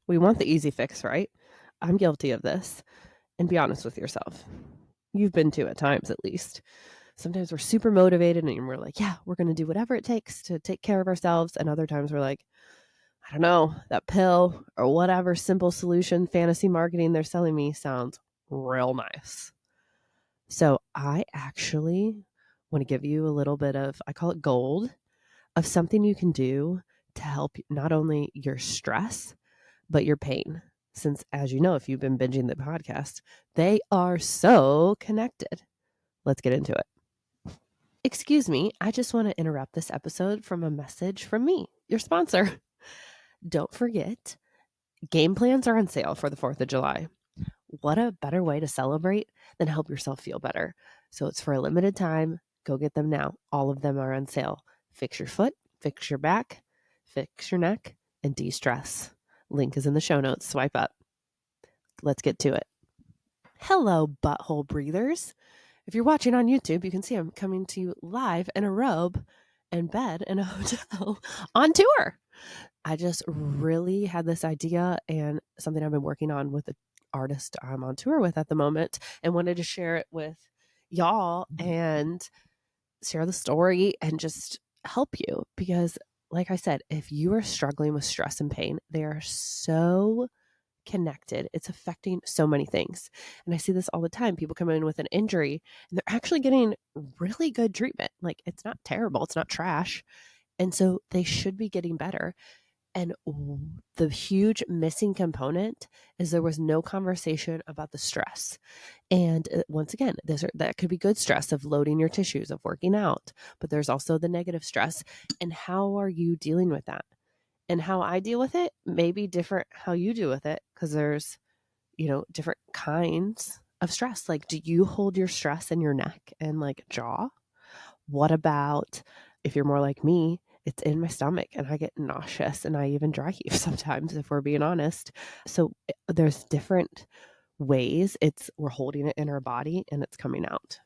We want the easy fix, right? I'm guilty of this. And be honest with yourself. You've been too at times, at least. Sometimes we're super motivated and we're like, yeah, we're going to do whatever it takes to take care of ourselves. And other times we're like, I don't know, that pill or whatever simple solution fantasy marketing they're selling me sounds real nice. So I actually want to give you a little bit of, I call it gold, of something you can do to help not only your stress, but your pain. Since, as you know, if you've been binging the podcast, they are so connected. Let's get into it. Excuse me, I just want to interrupt this episode from a message from me, your sponsor. Don't forget, game plans are on sale for the 4th of July. What a better way to celebrate than help yourself feel better. So it's for a limited time. Go get them now. All of them are on sale. Fix your foot, fix your back, fix your neck, and de-stress. Link is in the show notes. Swipe up. Let's get to it. Hello, butthole breathers. If you're watching on YouTube, you can see I'm coming to you live in a robe and bed in a hotel on tour. I just really had this idea and something I've been working on with the artist I'm on tour with at the moment and wanted to share it with y'all and share the story and just help you because, like I said, if you are struggling with stress and pain, they are so connected. It's affecting so many things. And I see this all the time. People come in with an injury and they're actually getting really good treatment. Like, it's not terrible, it's not trash. And so they should be getting better. And the huge missing component is there was no conversation about the stress. And once again, that could be good stress of loading your tissues, of working out, but there's also the negative stress. And how are you dealing with that? And how I deal with it may be different how you deal with it because there's, different kinds of stress. Like, do you hold your stress in your neck and like jaw? What about if you're more like me? It's in my stomach and I get nauseous and I even dry heave sometimes, if we're being honest. So there's different ways we're holding it in our body and it's coming out.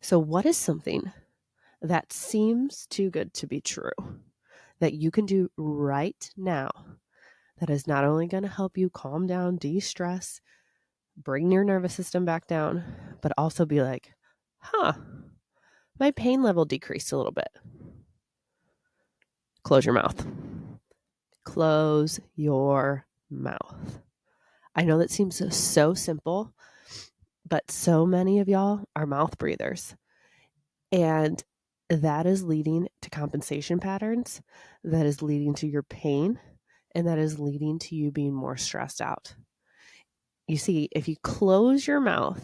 So what is something that seems too good to be true that you can do right now that is not only going to help you calm down, de-stress, bring your nervous system back down, but also be like, my pain level decreased a little bit. Close your mouth. Close your mouth. I know that seems so simple, but so many of y'all are mouth breathers. And that is leading to compensation patterns, that is leading to your pain, and that is leading to you being more stressed out. You see, if you close your mouth,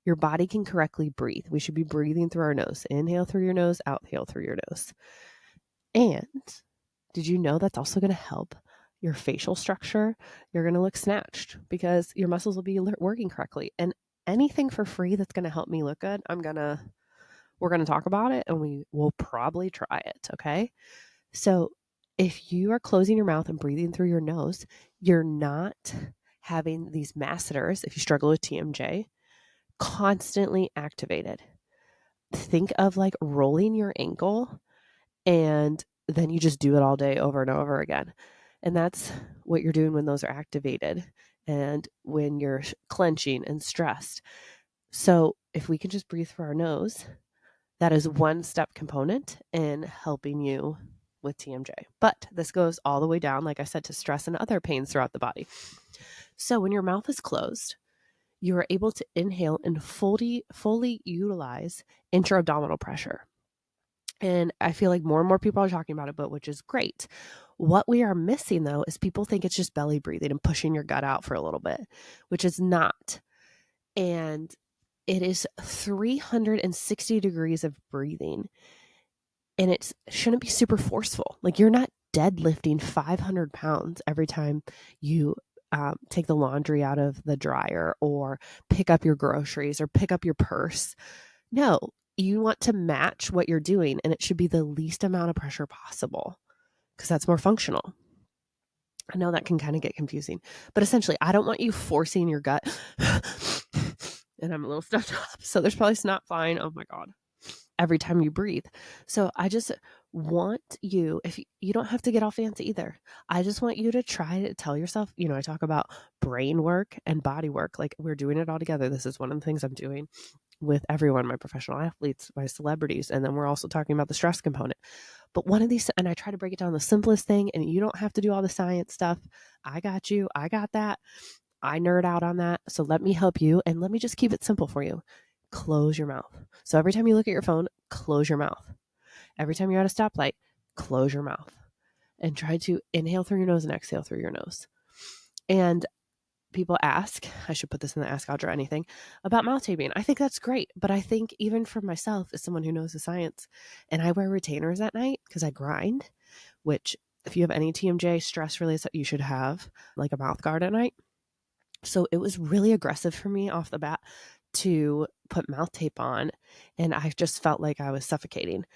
your body can correctly breathe. We should be breathing through our nose. Inhale through your nose, exhale through your nose. And did you know that's also going to help your facial structure? You're going to look snatched because your muscles will be working correctly. And anything for free that's going to help me look good, we're going to talk about it and we will probably try it. Okay. So if you are closing your mouth and breathing through your nose, you're not having these masseters, if you struggle with TMJ, constantly activated. Think of like rolling your ankle and then you just do it all day over and over again. And that's what you're doing when those are activated and when you're clenching and stressed. So if we can just breathe through our nose, that is one step component in helping you with TMJ. But this goes all the way down, like I said, to stress and other pains throughout the body. So when your mouth is closed, you are able to inhale and fully utilize intra-abdominal pressure. And I feel like more and more people are talking about it, but which is great. What we are missing, though, is people think it's just belly breathing and pushing your gut out for a little bit, which is not. And it is 360 degrees of breathing. And it shouldn't be super forceful. Like, you're not deadlifting 500 pounds every time you take the laundry out of the dryer or pick up your groceries or pick up your purse. No, you want to match what you're doing, and it should be the least amount of pressure possible because that's more functional. I know that can kind of get confusing, but essentially, I don't want you forcing your gut. And I'm a little stuffed up, so there's probably snot flying. Oh my God. Every time you breathe. So I just want you, if you don't have to get all fancy either. I just want you to try to tell yourself, I talk about brain work and body work. Like we're doing it all together. This is one of the things I'm doing with everyone, my professional athletes, my celebrities. And then we're also talking about the stress component. But one of these, and I try to break it down the simplest thing, and you don't have to do all the science stuff. I got you. I got that. I nerd out on that. So let me help you. And let me just keep it simple for you. Close your mouth. So every time you look at your phone, close your mouth. Every time you're at a stoplight, close your mouth and try to inhale through your nose and exhale through your nose. And people ask, I should put this in the Ask Audra Anything, about mouth taping. I think that's great. But I think even for myself, as someone who knows the science, and I wear retainers at night because I grind, which if you have any TMJ stress release, you should have like a mouth guard at night. So it was really aggressive for me off the bat to put mouth tape on. And I just felt like I was suffocating.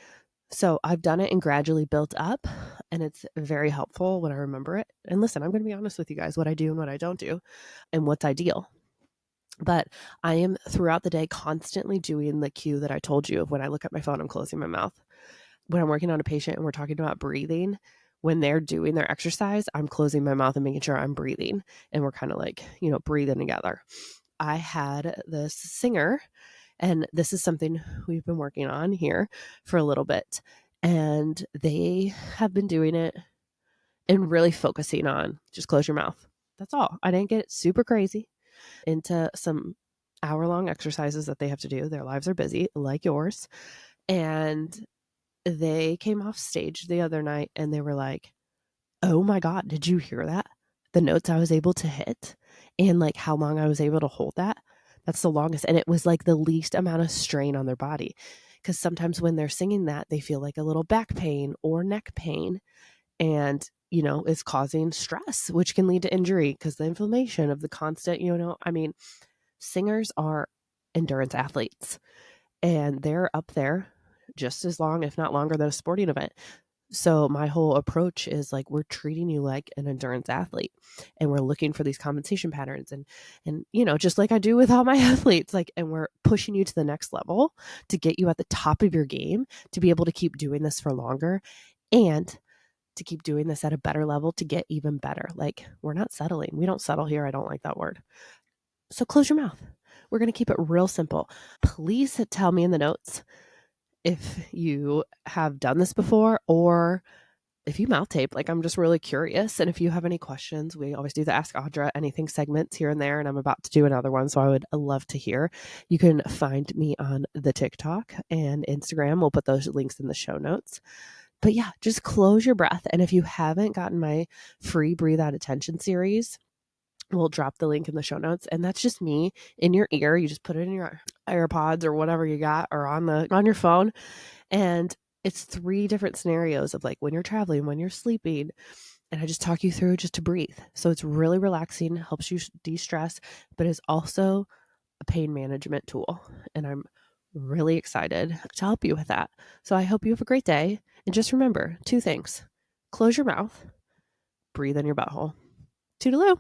So I've done it and gradually built up, and it's very helpful when I remember it. And listen, I'm going to be honest with you guys, what I do and what I don't do and what's ideal. But I am throughout the day constantly doing the cue that I told you of when I look at my phone, I'm closing my mouth. When I'm working on a patient and we're talking about breathing, when they're doing their exercise, I'm closing my mouth and making sure I'm breathing. And we're kind of like, breathing together. I had this singer, and this is something we've been working on here for a little bit. And they have been doing it and really focusing on just close your mouth. That's all. I didn't get super crazy into some hour-long exercises that they have to do. Their lives are busy, like yours. And they came off stage the other night and they were like, oh my God, did you hear that? The notes I was able to hit and like how long I was able to hold that. That's the longest. And it was like the least amount of strain on their body. Because sometimes when they're singing that, they feel like a little back pain or neck pain. And, it's causing stress, which can lead to injury because the inflammation of the constant, singers are endurance athletes and they're up there just as long, if not longer, than a sporting event. So my whole approach is like, we're treating you like an endurance athlete and we're looking for these compensation patterns and, just like I do with all my athletes, like, and we're pushing you to the next level to get you at the top of your game, to be able to keep doing this for longer and to keep doing this at a better level to get even better. Like we're not settling. We don't settle here. I don't like that word. So close your mouth. We're going to keep it real simple. Please tell me in the notes if you have done this before or if you mouth tape. Like, I'm just really curious. And if you have any questions, we always do the Ask Audra Anything segments here and there. And I'm about to do another one. So I would love to hear. You can find me on the TikTok and Instagram. We'll put those links in the show notes. But yeah, just close your breath. And if you haven't gotten my free Breathe Out Attention series, we'll drop the link in the show notes. And that's just me in your ear. You just put it in your AirPods or whatever you got or on your phone. And it's 3 different scenarios of like when you're traveling, when you're sleeping. And I just talk you through just to breathe. So it's really relaxing, helps you de-stress, but is also a pain management tool. And I'm really excited to help you with that. So I hope you have a great day. And just remember 2 things. Close your mouth, breathe in your butthole. Toodaloo.